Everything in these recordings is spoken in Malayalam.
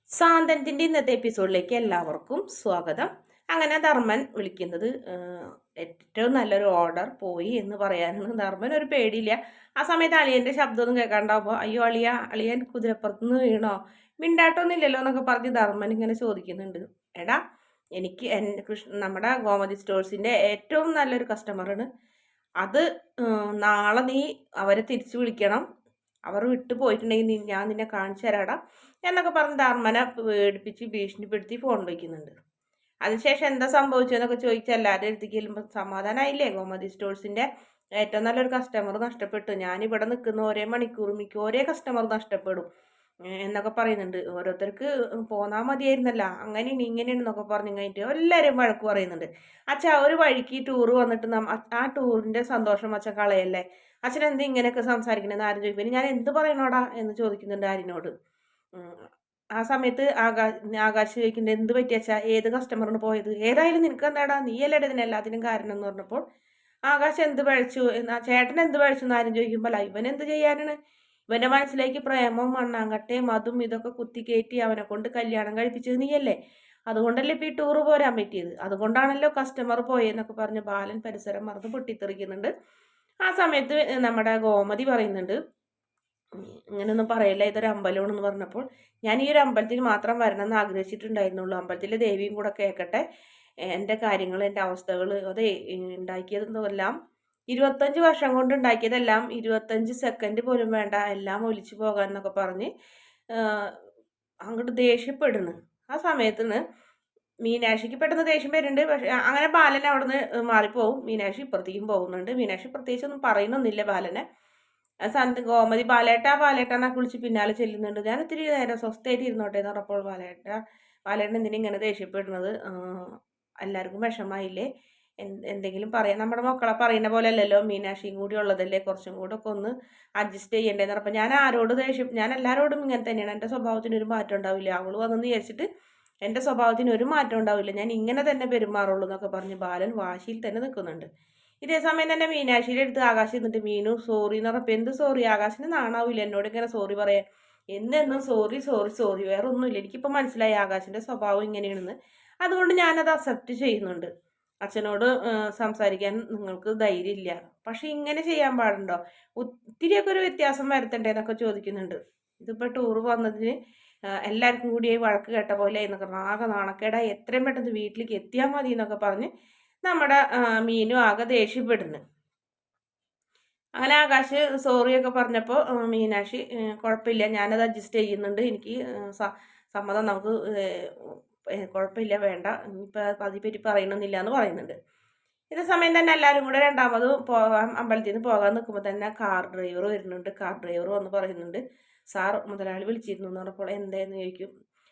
സാന്തനത്തിൻ്റെ ഇന്നത്തെ എപ്പിസോഡിലേക്ക് എല്ലാവർക്കും സ്വാഗതം. അങ്ങനെ ധർമ്മൻ വിളിക്കുന്നത് ഏറ്റവും നല്ലൊരു ഓർഡർ പോയി എന്ന് പറയാനാണ്. ധർമ്മൻ ഒരു പേടിയില്ല. ആ സമയത്ത് അളിയൻ്റെ ശബ്ദമൊന്നും കേൾക്കാണ്ടാവുമ്പോൾ അയ്യോ അളിയൻ കുതിരപ്പുറത്തുനിന്ന് വീണോ, മിണ്ടാട്ടൊന്നുമില്ലല്ലോ എന്നൊക്കെ പറഞ്ഞ് ധർമ്മൻ ഇങ്ങനെ ചോദിക്കുന്നുണ്ട്. എടാ, എനിക്ക് നമ്മുടെ ഗോമതി സ്റ്റോഴ്സിൻ്റെ ഏറ്റവും നല്ലൊരു കസ്റ്റമറാണ്. അത് നാളെ നീ അവരെ തിരിച്ചു വിളിക്കണം. അവർ വിട്ടു പോയിട്ടുണ്ടെങ്കിൽ ഞാൻ നിന്നെ കാണിച്ചു തരാടാ എന്നൊക്കെ പറഞ്ഞ് ധർമ്മനെ പേടിപ്പിച്ച് ഭീഷണിപ്പെടുത്തി ഫോൺ വയ്ക്കുന്നുണ്ട്. അതിനുശേഷം എന്താ സംഭവിച്ചതെന്നൊക്കെ ചോദിച്ചാൽ എല്ലാവരും എടുത്തേക്ക് ചെല്ലുമ്പോൾ സമാധാനമായില്ലേ, ഗോമതി സ്റ്റോഴ്സിൻ്റെ ഏറ്റവും നല്ലൊരു കസ്റ്റമർ നഷ്ടപ്പെട്ടു, ഞാനിവിടെ നിൽക്കുന്ന ഒരേ മണിക്കൂർ മിക്ക ഒരേ കസ്റ്റമർ നഷ്ടപ്പെടും എന്നൊക്കെ പറയുന്നുണ്ട്. ഓരോരുത്തർക്ക് പോന്നാൽ മതിയായിരുന്നല്ല, അങ്ങനെയാണ് ഇങ്ങനെയാണെന്നൊക്കെ പറഞ്ഞു കഴിഞ്ഞിട്ട് എല്ലാവരും വഴക്ക് പറയുന്നുണ്ട്. അച്ഛാ, ഒരു വഴിക്ക് ടൂർ വന്നിട്ട് ആ ടൂറിൻ്റെ സന്തോഷം അച്ഛൻ കളയല്ലേ, അച്ഛൻ എന്ത് ഇങ്ങനെയൊക്കെ സംസാരിക്കണമെന്ന് ആരും ചോദിക്കും. ഞാൻ എന്ത് പറയണോടാ എന്ന് ചോദിക്കുന്നുണ്ട് ആരിനോട്. ആ സമയത്ത് ആകാശ് ചോദിക്കുന്നുണ്ട്, എന്ത് പറ്റിയച്ചാ, ഏത് കസ്റ്റമറിന് പോയത്, ഏതായാലും നിനക്ക് എന്താടാ, നീയല്ലേ ഇതിന് എല്ലാത്തിനും കാരണം എന്ന് പറഞ്ഞപ്പോൾ ആകാശ് എന്ത് പഴിച്ചു, ചേട്ടൻ എന്ത് പഴിച്ചു എന്ന് ആരും ചോദിക്കുമ്പോൾ ഇവൻ എന്ത് ചെയ്യാനാണ്, ഇവന്റെ മനസ്സിലേക്ക് പ്രേമവും മണ്ണാങ്കട്ടയും അതും ഇതൊക്കെ കുത്തിക്കയറ്റി അവനെ കൊണ്ട് കല്യാണം കഴിപ്പിച്ചത് നീയല്ലേ, അതുകൊണ്ടല്ലേ ഇപ്പം ഈ ടൂറ് പോരാൻ പറ്റിയത്, അതുകൊണ്ടാണല്ലോ കസ്റ്റമർ പോയെന്നൊക്കെ പറഞ്ഞ് ബാലൻ പരിസരം മറന്ന് പൊട്ടിത്തെറിക്കുന്നുണ്ട്. ആ സമയത്ത് നമ്മുടെ ഗോമതി പറയുന്നുണ്ട്, ഇങ്ങനെയൊന്നും പറയല്ല, ഇതൊരു അമ്പലമാണെന്ന് പറഞ്ഞപ്പോൾ ഞാൻ ഈ ഒരു അമ്പലത്തിൽ മാത്രം വരണം എന്ന് ആഗ്രഹിച്ചിട്ടുണ്ടായിരുന്നുള്ളൂ, അമ്പലത്തിലെ ദേവിയും കൂടെ കേൾക്കട്ടെ എൻ്റെ കാര്യങ്ങൾ, എൻ്റെ അവസ്ഥകൾ, അതെ ഉണ്ടാക്കിയതെല്ലാം 25 വർഷം കൊണ്ട് ഉണ്ടാക്കിയതെല്ലാം 25 സെക്കൻഡ് പോലും വേണ്ട എല്ലാം ഒലിച്ചു പോകാൻ എന്നൊക്കെ പറഞ്ഞ് അങ്ങോട്ട് ദേഷ്യപ്പെടുന്നു. ആ സമയത്തിന് മീനാക്ഷിക്ക് പെട്ടെന്ന് ദേഷ്യം വരുന്നുണ്ട്. പക്ഷെ അങ്ങനെ ബാലൻ അവിടെ നിന്ന് മാറിപ്പോവും. മീനാക്ഷി ഇപ്പുറത്തേക്കും പോകുന്നുണ്ട്. മീനാക്ഷി പ്രത്യേകിച്ച് ഒന്നും പറയുന്നൊന്നുമില്ല ബാലനെ. ഗോമതി പാലേട്ടാന്നൊക്കെ വിളിച്ച് പിന്നാലെ ചെല്ലുന്നുണ്ട്. ഞാൻ ഒത്തിരി നേരം സ്വസ്ഥമായിട്ട് ഇരുന്നോട്ടെ എന്ന് പറഞ്ഞപ്പോൾ പാലേട്ടൻ എന്തിനാ ഇങ്ങനെ ദേഷ്യപ്പെടുന്നത്, എല്ലാവർക്കും വിഷമായില്ലേ, എന്തെങ്കിലും പറയാം, നമ്മുടെ മക്കളെ പറയുന്ന പോലെ അല്ലല്ലോ, മീനാക്ഷിയും കൂടി ഉള്ളതല്ലേ, കുറച്ചും കൂടെ ഒക്കെ ഒന്ന് അഡ്ജസ്റ്റ് ചെയ്യേണ്ടതെന്ന് പറഞ്ഞപ്പോൾ ഞാൻ എല്ലാവരോടും ഇങ്ങനെ തന്നെയാണ്, എൻ്റെ സ്വഭാവത്തിന് ഒരു മാറ്റം ഉണ്ടാവില്ല, അവൾ വന്നെന്ന് വിചാരിച്ചിട്ട് എൻ്റെ സ്വഭാവത്തിന് ഒരു മാറ്റം ഉണ്ടാവില്ല, ഞാൻ ഇങ്ങനെ തന്നെ പെരുമാറുള്ളൂ എന്നൊക്കെ പറഞ്ഞ് ബാലൻ വാശിയിൽ തന്നെ നിൽക്കുന്നുണ്ട്. ഇതേ സമയം തന്നെ മീനാക്ഷിയുടെ അടുത്ത് ആകാശം എന്നിട്ട് മീനു സോറി എന്ന് പറഞ്ഞപ്പോൾ എന്ത് സോറി, ആകാശിന് നാണാവില്ല എന്നോട് ഇങ്ങനെ സോറി പറയാൻ, എന്നെന്നും സോറി സോറി സോറി, വേറെ ഒന്നുമില്ല, എനിക്കിപ്പോൾ മനസ്സിലായി ആകാശിൻ്റെ സ്വഭാവം ഇങ്ങനെയാണെന്ന്, അതുകൊണ്ട് ഞാനത് അക്സെപ്റ്റ് ചെയ്യുന്നുണ്ട്, അച്ഛനോട് സംസാരിക്കാൻ നിങ്ങൾക്ക് ധൈര്യമില്ല, പക്ഷെ ഇങ്ങനെ ചെയ്യാൻ പാടുണ്ടോ, ഒത്തിരിയൊക്കെ ഒരു വ്യത്യാസം വരുത്തണ്ടേ എന്നൊക്കെ ചോദിക്കുന്നുണ്ട്. ഇതിപ്പോൾ ടൂർ വന്നതിന് എല്ലാവർക്കും കൂടി വഴക്ക് കേട്ട പോലെ എന്നൊക്കെ ആകെ നാണക്കേടായി, എത്രയും പെട്ടെന്ന് വീട്ടിലേക്ക് എത്തിയാൽ മതി എന്നൊക്കെ പറഞ്ഞ് നമ്മുടെ മീനും ആകെ ദേഷ്യപ്പെടുന്നു. അങ്ങനെ ആകാശ് സോറിയൊക്കെ പറഞ്ഞപ്പോൾ മീനാക്ഷി കുഴപ്പമില്ല, ഞാനത് അഡ്ജസ്റ്റ് ചെയ്യുന്നുണ്ട്, എനിക്ക് സമ്മതം, നമുക്ക് കുഴപ്പമില്ല, വേണ്ട, ഇപ്പം അതിപ്പറ്റി പറയണമെന്നില്ല എന്ന് പറയുന്നുണ്ട്. ഇതേ സമയം തന്നെ എല്ലാവരും കൂടെ രണ്ടാമത് അമ്പലത്തിൽ നിന്ന് പോകാൻ നിൽക്കുമ്പോൾ തന്നെ കാർ ഡ്രൈവർ വരുന്നുണ്ട്. കാർ ഡ്രൈവർ വന്ന് പറയുന്നുണ്ട്, സാർ മുതലാളി വിളിച്ചിരുന്നു എന്ന് പറഞ്ഞപ്പോൾ എന്തായെന്ന് ചോദിക്കും.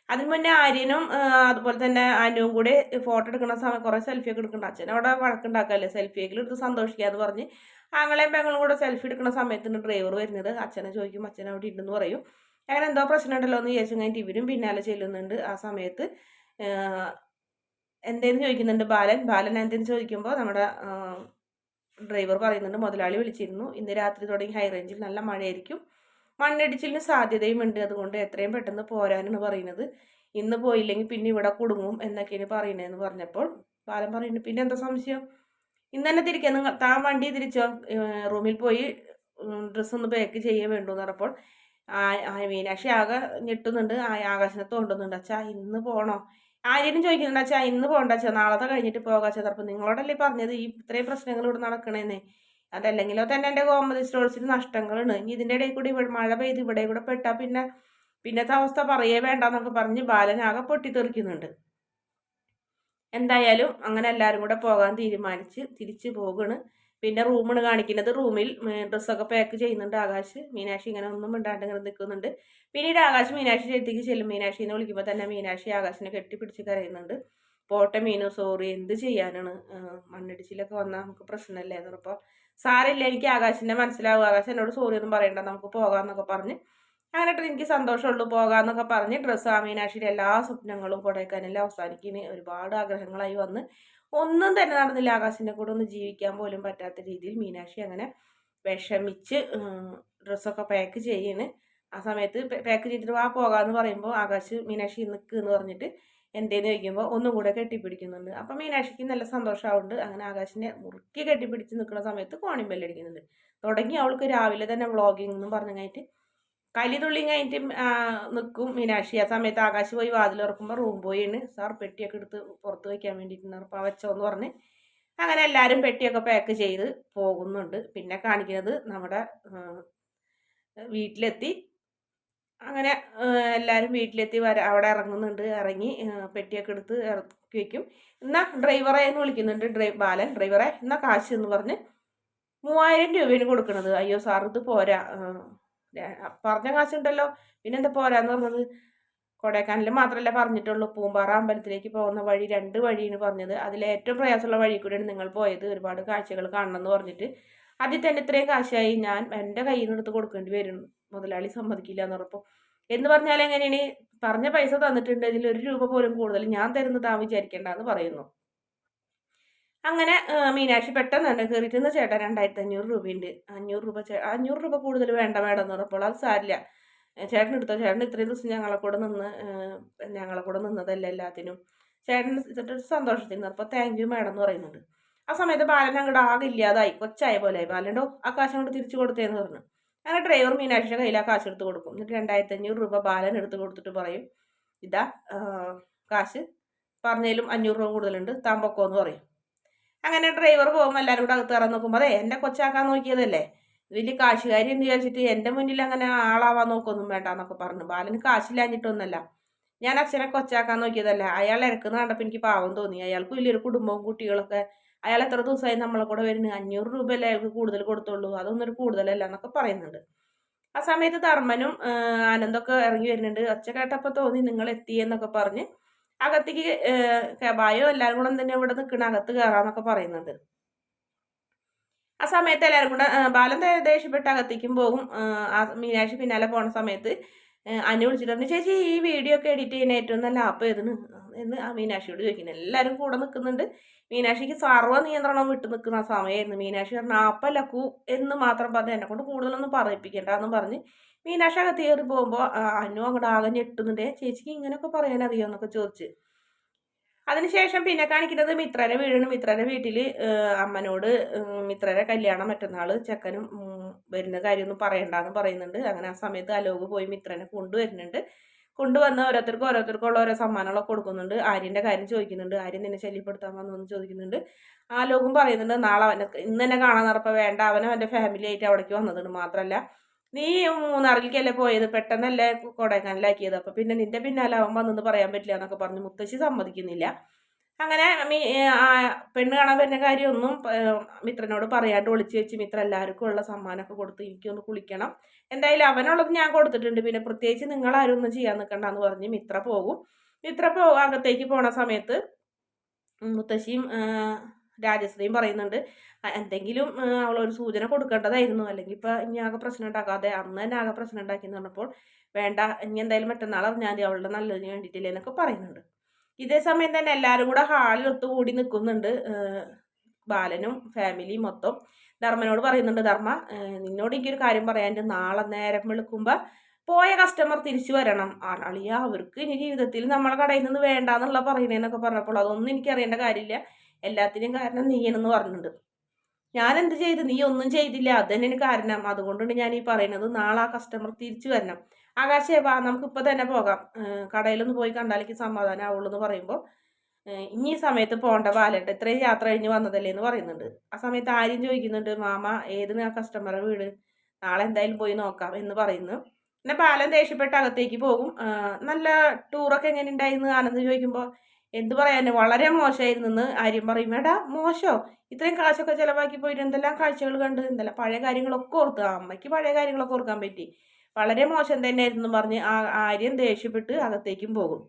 അതിന് മുന്നേ ആര്യനും അതുപോലെ തന്നെ അനുവും കൂടെ ഫോട്ടോ എടുക്കുന്ന സമയം കുറേ സെൽഫിയൊക്കെ എടുക്കുന്നുണ്ട്. അച്ഛൻ അവിടെ വഴക്കുണ്ടാക്കാല്ലേ, സെൽഫിയെങ്കിലും എടുത്ത് സന്തോഷിക്കാന്ന് പറഞ്ഞ് ആങ്ങളെയും പെങ്ങളും കൂടെ സെൽഫി എടുക്കുന്ന സമയത്തിന് ഡ്രൈവർ വരുന്നത്. അച്ഛനെ ചോദിക്കും, അച്ഛൻ അവിടെ ഉണ്ടെന്ന് പറയും. അങ്ങനെ എന്തോ പ്രശ്നം ഉണ്ടല്ലോ എന്ന് വിചാരിച്ചു കഴിഞ്ഞിട്ട് ഇവരും പിന്നാലെ ചെല്ലുന്നുണ്ട്. ആ സമയത്ത് എന്തേന്ന് ചോദിക്കുന്നുണ്ട് ബാലൻ എന്തെന്ന് ചോദിക്കുമ്പോൾ നമ്മുടെ ഡ്രൈവർ പറയുന്നുണ്ട്, മുതലാളി വിളിച്ചിരുന്നു, ഇന്ന് രാത്രി തുടങ്ങി ഹൈ റേഞ്ചിൽ നല്ല മഴയായിരിക്കും, മണ്ണിടിച്ചിലിന് സാധ്യതയുമുണ്ട്, അതുകൊണ്ട് എത്രയും പെട്ടെന്ന് പോരാനാണ് പറയുന്നത്, ഇന്ന് പോയില്ലെങ്കിൽ പിന്നെ ഇവിടെ കുടുങ്ങും എന്നൊക്കെയാണ് പറയുന്നതെന്ന് പറഞ്ഞപ്പോൾ ബാലൻ പറയുന്നു, പിന്നെ എന്താ സംശയം, ഇന്ന് തന്നെ തിരിക്കുക, താൻ വണ്ടി തിരിച്ചോ, റൂമിൽ പോയി ഡ്രസ്സ് ഒന്ന് പാക്ക് ചെയ്യേ വേണ്ടു എന്ന് പറഞ്ഞപ്പോൾ മീനാക്ഷി ആകെ ഞെട്ടുന്നുണ്ട്. ആകാശനെ തോണ്ടുന്നുണ്ട്, അച്ഛാ ഇന്ന് പോകണോ, ആര്യനും ചോദിക്കുന്നുണ്ട്, അച്ഛാ ഇന്ന് പോകണ്ട അച്ഛാ, നാളത്തെ കഴിഞ്ഞിട്ട് പോകാച്ചാ, അപ്പം നിങ്ങളോടല്ലേ പറഞ്ഞത് ഈ ഇത്രയും പ്രശ്നങ്ങൾ ഇവിടെ നടക്കണേന്നേ, അതല്ലെങ്കിലോ തന്നെ എൻ്റെ ഗോമതി സ്റ്റോഴ്സിന് നഷ്ടങ്ങളാണ്, ഇനി ഇതിൻ്റെ ഇടയിൽ കൂടി മഴ പെയ്ത് ഇവിടെ കൂടെ പെട്ടാൽ പിന്നത്തെ അവസ്ഥ പറയേ വേണ്ടെന്നൊക്കെ പറഞ്ഞ് ബാലൻ ആകെ പൊട്ടിത്തെറിക്കുന്നുണ്ട്. എന്തായാലും അങ്ങനെ എല്ലാവരും കൂടെ പോകാൻ തീരുമാനിച്ച് തിരിച്ച് പോകണ്. പിന്നെ റൂമാണ് കാണിക്കുന്നത്. റൂമിൽ ഡ്രസ്സൊക്കെ പാക്ക് ചെയ്യുന്നുണ്ട് ആകാശ്. മീനാക്ഷി ഇങ്ങനെ ഒന്നും മിണ്ടാണ്ട് ഇങ്ങനെ നിൽക്കുന്നുണ്ട്. പിന്നീട് ആകാശ് മീനാക്ഷി അടുത്തേക്ക് ചെല്ലും. മീനാക്ഷി എന്ന് വിളിക്കുമ്പോൾ തന്നെ മീനാക്ഷി ആകാശിനെ കെട്ടിപ്പിടിച്ച് കരയുന്നുണ്ട്. പോട്ടെ മീനു, സോറി, എന്ത് ചെയ്യാനാണ്, മണ്ണിടിച്ചിലൊക്കെ വന്നാൽ നമുക്ക് പ്രശ്നമല്ലേ എന്ന് പറഞ്ഞപ്പോൾ സാരമില്ല, എനിക്ക് ആകാശിനെ മനസ്സിലാവും, ആകാശ് എന്നോട് സോറി ഒന്നും പറയണ്ട, നമുക്ക് പോകാമെന്നൊക്കെ പറഞ്ഞ് അങ്ങനെ എനിക്ക് സന്തോഷമുള്ളൂ പോകാമെന്നൊക്കെ പറഞ്ഞ് ഡ്രസ്സ് മീനാക്ഷിയുടെ എല്ലാ സ്വപ്നങ്ങളും കൊടൈക്കനാലിൽ അവസാനിക്കുന്ന ഒരുപാട് ആഗ്രഹങ്ങളായി വന്ന് ഒന്നും തന്നെ നടന്നില്ല. ആകാശിൻ്റെ കൂടെ ഒന്ന് ജീവിക്കാൻ പോലും പറ്റാത്ത രീതിയിൽ മീനാക്ഷി അങ്ങനെ വിഷമിച്ച് ഡ്രസ്സൊക്കെ പാക്ക് ചെയ്യുന്നു. ആ സമയത്ത് പാക്ക് ചെയ്തിട്ട് വാ പോകാമെന്ന് പറയുമ്പോൾ ആകാശ് മീനാക്ഷി നിൽക്ക് എന്ന് പറഞ്ഞിട്ട് എന്തേന്ന് ചോദിക്കുമ്പോൾ ഒന്നും കൂടെ കെട്ടിപ്പിടിക്കുന്നുണ്ട്. അപ്പം മീനാക്ഷിക്ക് നല്ല സന്തോഷമാവുന്നുണ്ട്. അങ്ങനെ ആകാശിനെ മുറുക്കി കെട്ടിപ്പിടിച്ച് നിൽക്കുന്ന സമയത്ത് കോണിംഗ് ബെല്ലടിക്കുന്നുണ്ട്. തുടങ്ങി അവൾക്ക് രാവിലെ തന്നെ വ്ളോഗിംഗ് എന്നും പറഞ്ഞു കഴിഞ്ഞിട്ട് കലിതുള്ളി കഴിഞ്ഞിട്ട് നിൽക്കും മീനാക്ഷി. ആ സമയത്ത് ആകാശ് പോയി വാതിൽ തുറക്കുമ്പോൾ റൂം പോയിന്ന് സാർ പെട്ടിയൊക്കെ എടുത്ത് പുറത്ത് വയ്ക്കാൻ വേണ്ടിയിട്ട് അപ്പോൾ വെച്ചോന്ന് പറഞ്ഞ് അങ്ങനെ എല്ലാവരും പെട്ടിയൊക്കെ പാക്ക് ചെയ്ത് പോകുന്നുണ്ട്. പിന്നെ കാണിക്കുന്നത് നമ്മുടെ വീട്ടിലെത്തി. അങ്ങനെ എല്ലാവരും വീട്ടിലെത്തി അവിടെ ഇറങ്ങുന്നുണ്ട്. ഇറങ്ങി പെട്ടിയൊക്കെ എടുത്ത് ഇറക്കി വയ്ക്കും. എന്നാൽ ഡ്രൈവറെ എന്ന് വിളിക്കുന്നുണ്ട്. ബാലൻ ഡ്രൈവറെ എന്നാൽ കാശ് എന്ന് പറഞ്ഞ് 3000 രൂപയാണ് കൊടുക്കുന്നത്. അയ്യോ സാർ ഇത് പോരാ, പറഞ്ഞ കാശുണ്ടല്ലോ പിന്നെന്താ പോരാന്ന് പറഞ്ഞത്. കൊടൈക്കനാലിൽ മാത്രമല്ല പറഞ്ഞിട്ടുള്ളൂ, പൂമ്പാറ അമ്പലത്തിലേക്ക് പോകുന്ന വഴി 2 വഴിയാണ് പറഞ്ഞത്. അതിലേറ്റവും പ്രയാസമുള്ള വഴി കൂടെയാണ് നിങ്ങൾ പോയത്, ഒരുപാട് കാഴ്ചകൾ കാണണം എന്ന് പറഞ്ഞിട്ട് അതിൽ തന്നെ ഇത്രയും കാശായി, ഞാൻ എൻ്റെ കയ്യിൽ നിന്ന് എടുത്ത് കൊടുക്കേണ്ടി വരും, മുതലാളി സമ്മതിക്കില്ല എന്ന് പറഞ്ഞപ്പോൾ എന്ന് പറഞ്ഞാൽ എങ്ങനെയാണ്, പറഞ്ഞ പൈസ തന്നിട്ടുണ്ട്, ഇതിൽ 1 രൂപ പോലും കൂടുതൽ ഞാൻ തരുന്നത് താൻ വിചാരിക്കേണ്ടെന്ന് പറയുന്നു. അങ്ങനെ മീനാക്ഷി പെട്ടെന്ന് തന്നെ കയറിയിട്ട് ചേട്ടാ 2500 രൂപയുണ്ട്, 500 രൂപ കൂടുതൽ വേണ്ട മേഡം എന്ന് പറഞ്ഞപ്പോൾ അത് സാരില്ല ചേട്ടൻ എടുത്തോ, ചേട്ടൻ ഇത്രയും ദിവസം ഞങ്ങളെ കൂടെ നിന്നതല്ല എല്ലാത്തിനും, ചേട്ടൻ സന്തോഷത്തിന് അപ്പോൾ താങ്ക് യു മേഡം എന്ന് പറയുന്നുണ്ട്. ആ സമയത്ത് ബാലൻ അങ്ങോട്ട് ആകെ ഇല്ലാതായി, കൊച്ചായ പോലെ ആയി. ബാലൻ്റെ ആ കാശ് അങ്ങോട്ട് തിരിച്ചു കൊടുത്തേന്ന് പറഞ്ഞു. അങ്ങനെ ഡ്രൈവർ മീനാക്ഷിയുടെ കയ്യിൽ ആ കാശ് എടുത്ത് കൊടുക്കും. എന്നിട്ട് 2500 രൂപ ബാലൻ എടുത്ത് കൊടുത്തിട്ട് പറയും, ഇതാ കാശ്, പറഞ്ഞതിലും 500 രൂപ കൂടുതലുണ്ട്, താൻ പൊക്കോ എന്ന് പറയും. അങ്ങനെ ഡ്രൈവർ പോകുമ്പോൾ എല്ലാവരും കൂടെ അകത്ത് കയറാൻ നോക്കുമ്പോൾ അതെ എൻ്റെ കൊച്ചാക്കാൻ നോക്കിയതല്ലേ, വലിയ കാശുകാരി എന്ന് വിചാരിച്ചിട്ട് എൻ്റെ മുന്നിൽ അങ്ങനെ ആളാവാൻ നോക്കൊന്നും വേണ്ട എന്നൊക്കെ പറഞ്ഞു. ബാലന് കാശില്ലാഞ്ഞിട്ടൊന്നല്ല, ഞാൻ അച്ഛനെ കൊച്ചാക്കാൻ നോക്കിയതല്ല. അയാൾ ഇറക്കുന്ന കണ്ടപ്പോൾ എനിക്ക് പാവം തോന്നി. അയാൾക്ക് വലിയൊരു കുടുംബവും കുട്ടികളൊക്കെ, അയാൾ എത്ര ദിവസമായി നമ്മളെ കൂടെ വരുന്നത്, 500 രൂപയല്ലേ അയാൾക്ക് കൂടുതൽ കൊടുത്തുള്ളൂ, അതൊന്നും ഒരു കൂടുതലല്ല എന്നൊക്കെ പറയുന്നുണ്ട്. ആ സമയത്ത് ധർമ്മനും ആനന്ദൊക്കെ ഇറങ്ങി വരുന്നുണ്ട്. ഒച്ച കേട്ടപ്പോൾ തോന്നി നിങ്ങൾ എത്തിയെന്നൊക്കെ പറഞ്ഞ് അകത്തേക്ക് ബായോ എല്ലാവരും കൂടെ തന്നെ ഇവിടെ നിൽക്കണ, അകത്ത് കയറാന്നൊക്കെ പറയുന്നുണ്ട്. ആ സമയത്ത് എല്ലാവരും കൂടെ ബാലൻ ദേഷ്യപ്പെട്ട് അകത്തേക്കും പോകും. ആ മീനാക്ഷി പിന്നാലെ പോണ സമയത്ത് അനു വിളിച്ചിട്ട് പറഞ്ഞു, ചേച്ചി ഈ വീഡിയോ ഒക്കെ എഡിറ്റ് ചെയ്യുന്ന ഏറ്റവും നല്ല ആപ്പ് ഏതെന്ന് എന്ന് ആ മീനാക്ഷിയോട് ചോദിക്കുന്നത്. എല്ലാവരും കൂടെ നിൽക്കുന്നുണ്ട്. മീനാക്ഷിക്ക് സർവ്വ നിയന്ത്രണം വിട്ട് നിൽക്കുന്ന സമയമായിരുന്നു. മീനാക്ഷി പറഞ്ഞ ആപ്പല്ലക്കൂ എന്ന് മാത്രം പറഞ്ഞ് എന്നെ കൊണ്ട് കൂടുതലൊന്നും പറയിപ്പിക്കണ്ട എന്ന് പറഞ്ഞ് മീനാക്ഷി അകത്ത് കയറി പോകുമ്പോൾ അനു അങ്ങോട്ട് ആകെ ഞെട്ടുന്നുണ്ട്. ചേച്ചിക്ക് ഇങ്ങനെയൊക്കെ പറയാനറിയോ എന്നൊക്കെ ചോദിച്ച്. അതിനുശേഷം പിന്നെ കാണിക്കുന്നത് മിത്രയുടെ വീടാണ്. മിത്രയുടെ വീട്ടിൽ അമ്മനോട് മിത്രയുടെ കല്യാണം മറ്റന്നാൾ ചെക്കനും വരുന്ന കാര്യമൊന്നും പറയണ്ടെന്ന് പറയുന്നുണ്ട്. അങ്ങനെ ആ സമയത്ത് അലോക് പോയി മിത്രനെ കൊണ്ടുവരുന്നുണ്ട്. കൊണ്ടുവന്ന് ഓരോരുത്തർക്കുള്ള ഓരോ സമ്മാനങ്ങളൊക്കെ കൊടുക്കുന്നുണ്ട്. ആര്യൻ്റെ കാര്യം ചോദിക്കുന്നുണ്ട്. ആര്യൻ നിന്നെ ശല്യപ്പെടുത്താൻ വന്നു ചോദിക്കുന്നുണ്ട്. ആലോകും പറയുന്നുണ്ട് നാളെ ഇന്ന് തന്നെ കാണാൻ നടപ്പോൾ വേണ്ട, അവൻ്റെ ഫാമിലി ആയിട്ട് അവിടേക്ക് വന്നതുണ്ട്, മാത്രമല്ല നീ മൂന്നാറിലേക്കല്ലേ പോയത്, പെട്ടെന്നല്ലേ കൊടൈക്കനാലാക്കിയത്, അപ്പോൾ പിന്നെ നിന്റെ പിന്നാലെ അവൻ വന്നെന്ന് പറയാൻ പറ്റില്ല എന്നൊക്കെ പറഞ്ഞ് മുത്തശ്ശി സമ്മതിക്കുന്നില്ല. അങ്ങനെ പെണ്ണ് കാണാൻ വരുന്ന കാര്യമൊന്നും മിത്രനോട് പറയാണ്ട് ഒളിച്ച് വെച്ച് മിത്ര എല്ലാവർക്കും ഉള്ള സമ്മാനമൊക്കെ കൊടുത്ത് എനിക്കൊന്ന് കുളിക്കണം, എന്തായാലും അവനുള്ളത് ഞാൻ കൊടുത്തിട്ടുണ്ട്, പിന്നെ പ്രത്യേകിച്ച് നിങ്ങളാരും ഒന്നും ചെയ്യാൻ നിൽക്കണ്ടെന്ന് പറഞ്ഞ് മിത്ര പോകും. അകത്തേക്ക് പോണ സമയത്ത് മുത്തശ്ശിയും രാജശ്രീയും പറയുന്നുണ്ട് എന്തെങ്കിലും അവളൊരു സൂചന കൊടുക്കേണ്ടതായിരുന്നു, അല്ലെങ്കിൽ ഇപ്പം ഇനി ആകെ പ്രശ്നം ഉണ്ടാക്കാതെ അന്ന് തന്നെ ആകെ പ്രശ്നം ഉണ്ടാക്കിയെന്ന് പറഞ്ഞപ്പോൾ വേണ്ട, ഇനി എന്തായാലും മറ്റന്നാൾ അറിഞ്ഞാൽ മതി, അവളുടെ നല്ലതിന് വേണ്ടിയിട്ടില്ലേ എന്നൊക്കെ പറയുന്നുണ്ട്. ഇതേ സമയം തന്നെ എല്ലാവരും കൂടെ ഹാളിൽ ഒത്തുകൂടി നിൽക്കുന്നുണ്ട്. ബാലനും ഫാമിലിയും മൊത്തം. ധർമ്മനോട് പറയുന്നുണ്ട്, ധർമ്മ നിന്നോട് എനിക്കൊരു കാര്യം പറയാനുണ്ട്, നാളെ നേരം വെളുക്കുമ്പോൾ പോയ കസ്റ്റമർ തിരിച്ചു വരണം, അളിയ അവർക്ക് ഇനി ജീവിതത്തിൽ നമ്മളെ കടയിൽ നിന്ന് വേണ്ടാന്നുള്ള പറയുന്നതെന്നൊക്കെ പറഞ്ഞപ്പോൾ അതൊന്നും എനിക്ക് അറിയേണ്ട കാര്യമില്ല, എല്ലാത്തിനും കാരണം നീയാണെന്ന് പറഞ്ഞിട്ടുണ്ട്. ഞാൻ എന്ത് ചെയ്ത്, നീ ഒന്നും ചെയ്തില്ല, അത് തന്നെയാണ് കാരണം, അതുകൊണ്ടാണ് ഞാൻ ഈ പറയുന്നത്, നാളെ ആ കസ്റ്റമർ തിരിച്ചു വരണം. ആകാശേ വാ നമുക്കിപ്പോൾ തന്നെ പോകാം, കടയിലൊന്ന് പോയി കണ്ടാലേക്ക് സമാധാനം ആവുള്ളൂ എന്ന് പറയുമ്പോൾ ഇനി ഈ സമയത്ത് പോകേണ്ട ബാലേട്ട, ഇത്രയും യാത്ര കഴിഞ്ഞ് വന്നതല്ലേ എന്ന് പറയുന്നുണ്ട്. ആ സമയത്ത് ആര്യം ചോദിക്കുന്നുണ്ട്, മാമ ഏതിന് ആ കസ്റ്റമറെ വീട്, നാളെ എന്തായാലും പോയി നോക്കാം എന്ന് പറയുന്നു. പിന്നെ ബാലൻ ദേഷ്യപ്പെട്ട് അകത്തേക്ക് പോകും. നല്ല ടൂറൊക്കെ എങ്ങനെ ഉണ്ടായിരുന്നു ആനന്ദ് ചോദിക്കുമ്പോൾ എന്ത് പറയാന് വളരെ മോശമായിരുന്നെന്ന് ആര്യം പറയും. എടാ മോശോ, ഇത്രയും കാശൊക്കെ ചിലവാക്കി പോയിട്ട് എന്തെല്ലാം കാഴ്ചകൾ കണ്ട്, എന്തെല്ലാം പഴയ കാര്യങ്ങളൊക്കെ ഓർത്ത്, അമ്മയ്ക്ക് പഴയ കാര്യങ്ങളൊക്കെ ഓർക്കാൻ പറ്റി, വളരെ മോശം തന്നെയായിരുന്നു പറഞ്ഞ് ആര്യം ദേഷ്യപ്പെട്ട് അകത്തേക്കും പോകും.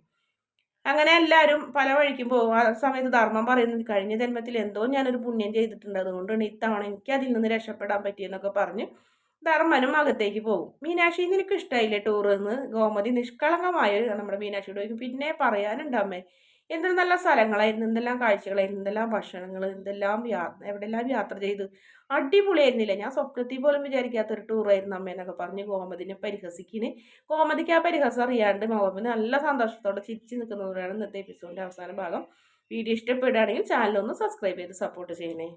അങ്ങനെ എല്ലാവരും പല വഴിക്കും പോകും. ആ സമയത്ത് ധർമ്മം പറയുന്നത് കഴിഞ്ഞ ജന്മത്തിൽ എന്തോ ഞാനൊരു പുണ്യം ചെയ്തിട്ടുണ്ട്, അതുകൊണ്ടാണ് ഇത്തവണ എനിക്ക് അതിൽ നിന്ന് രക്ഷപ്പെടാൻ പറ്റിയെന്നൊക്കെ പറഞ്ഞ് ധർമ്മനും അകത്തേക്ക് പോകും. മീനാക്ഷി നിനക്ക് ഇഷ്ടമായില്ലേ ടൂർ എന്ന് ഗോമതി നിഷ്കളങ്കമായ നമ്മുടെ മീനാക്ഷിയോട് ചോദിക്കും. പിന്നെ പറയാനുണ്ട് അമ്മേ, എന്തെല്ലാം നല്ല സ്ഥലങ്ങളായിരുന്നു, എന്തെല്ലാം കാഴ്ചകളായിരുന്നു, എന്തെല്ലാം ഭക്ഷണങ്ങൾ, എവിടെല്ലാം യാത്ര ചെയ്തു. അടിപൊളിയായിരുന്നില്ല. ഞാൻ സ്വപ്നത്തിൽ പോലും വിചാരിക്കാത്തൊരു ടൂറായിരുന്നു അമ്മേന്നൊക്കെ പറഞ്ഞ് കോമതിനെ പരിഹസിക്കിന്. കോമതിക്ക് ആ പരിഹാസം അറിയാണ്ട് മുഹമ്മദ് നല്ല സന്തോഷത്തോടെ ചിരിച്ചു നിൽക്കുന്നതോടെയാണ് ഇന്നത്തെ എപ്പിസോഡിന്റെ അവസാന ഭാഗം. വീഡിയോ ഇഷ്ടപ്പെടുകയാണെങ്കിൽ ചാനൽ ഒന്ന് സബ്സ്ക്രൈബ് ചെയ്ത് സപ്പോർട്ട് ചെയ്യണേ.